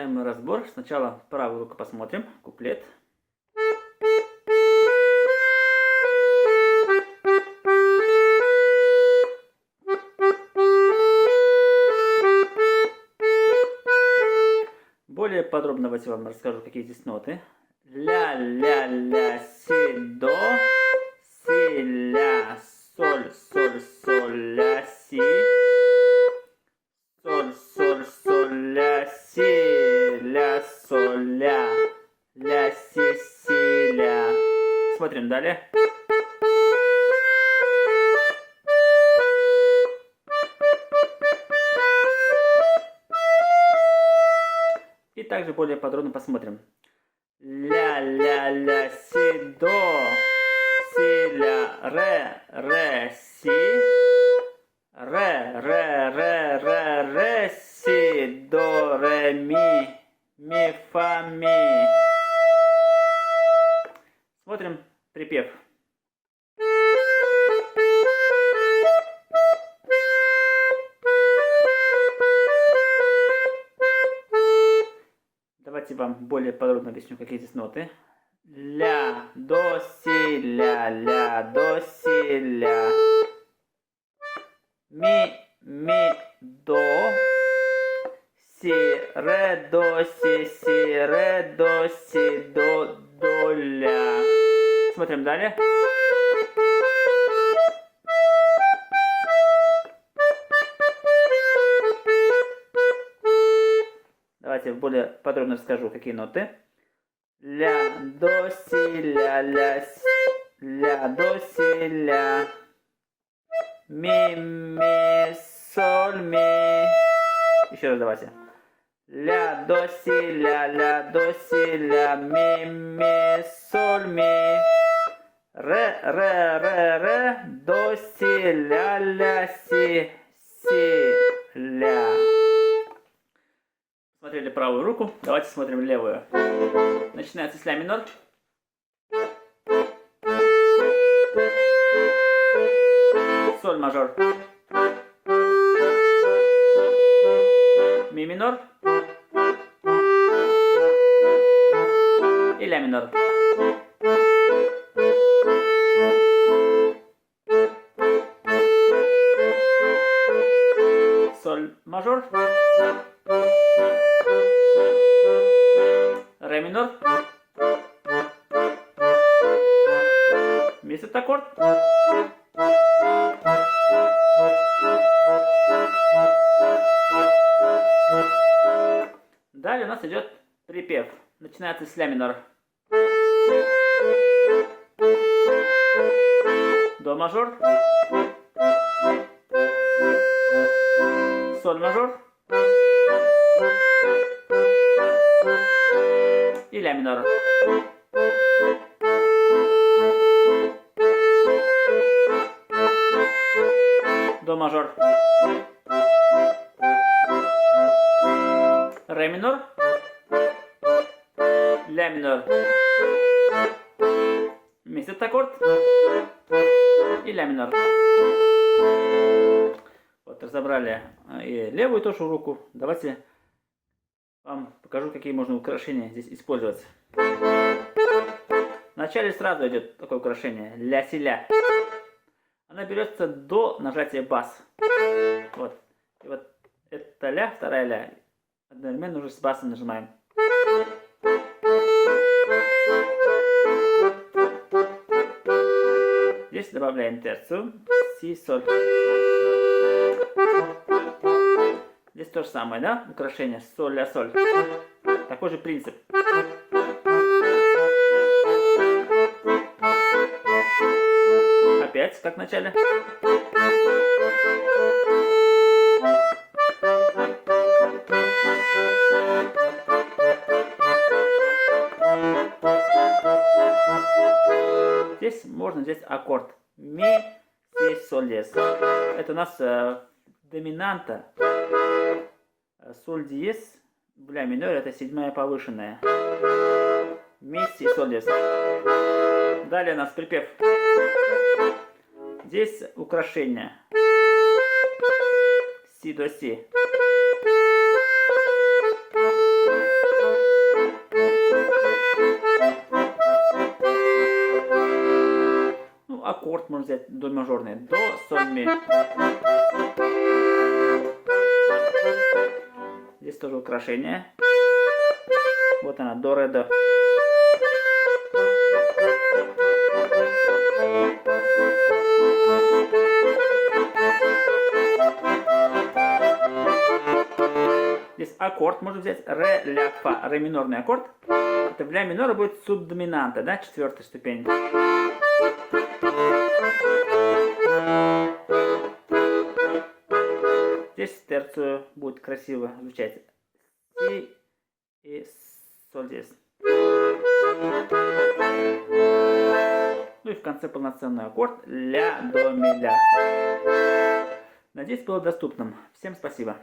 Начинаем мы разбор. Сначала правую руку посмотрим. Куплет. Более подробно я вам расскажу, какие здесь ноты. Ля, ля, ля, си, до, си, ля, соль, соль, соль, ля, си, соль, соль, соль, ля, си, ля, соль, ля, си, си, ля. Смотрим далее. И также более подробно посмотрим. Ля, ля, ля, си, до, си, ля, ре, си, ре, си, до, ре, ми, фа, ми. Смотрим припев. Давайте вам более подробно объясню, какие здесь ноты. Ля, до, си, ля, до, си, ля. Ми, до. Си, ре, до, си, до, ля. Смотрим далее. Давайте более подробно расскажу, какие ноты. Ля, до, си, ля, до, си, ля. Ми, соль, ми. Еще раз давайте. Ля, до, си, ля, до, си, ля. Ми, соль, ми. Ре, до, си, ля, си, ля. Смотрели правую руку, давайте смотрим левую. Начинается с ля минор. Соль мажор. Ми минор. И ля минор. Соль мажор. Ре минор. Ми септаккорд. Далее у нас идет припев. Начинается с ля минор. До мажор. Соль мажор. И ля минор. До мажор. Ре минор. Ля минор. Ми септаккорд. И ля минор. Вот, разобрали и левую тоже руку. Давайте вам покажу, какие можно украшения здесь использовать. Вначале сразу идет такое украшение. Ля-си ля. Она берется до нажатия бас. Вот. И вот это ля, вторая ля. Одновременно уже с басом нажимаем. Здесь добавляем терцию. Си, соль. Здесь то же самое, да? Украшение. Соль, ля, соль. Такой же принцип. Опять, как в начале. Здесь можно взять аккорд. Ми, си, соль, диез. Это у нас доминанта. Соль диез в ля миноре, это седьмая повышенная. Ми, си, соль, диез. Далее у нас припев. Здесь украшение. Си до си. аккорд можно взять до мажорный. До, соль, ми. Здесь тоже украшение. Вот она, до, ре, до. Здесь аккорд можно взять ре, ля, фа. Ре минорный аккорд. Это в ля миноре будет субдоминанта, да, четвертая ступень. Здесь терцию будет красиво звучать. Си и соль здесь. Ну и в конце полноценный аккорд ля, до, ми, ля. Надеюсь, было доступным. Всем спасибо.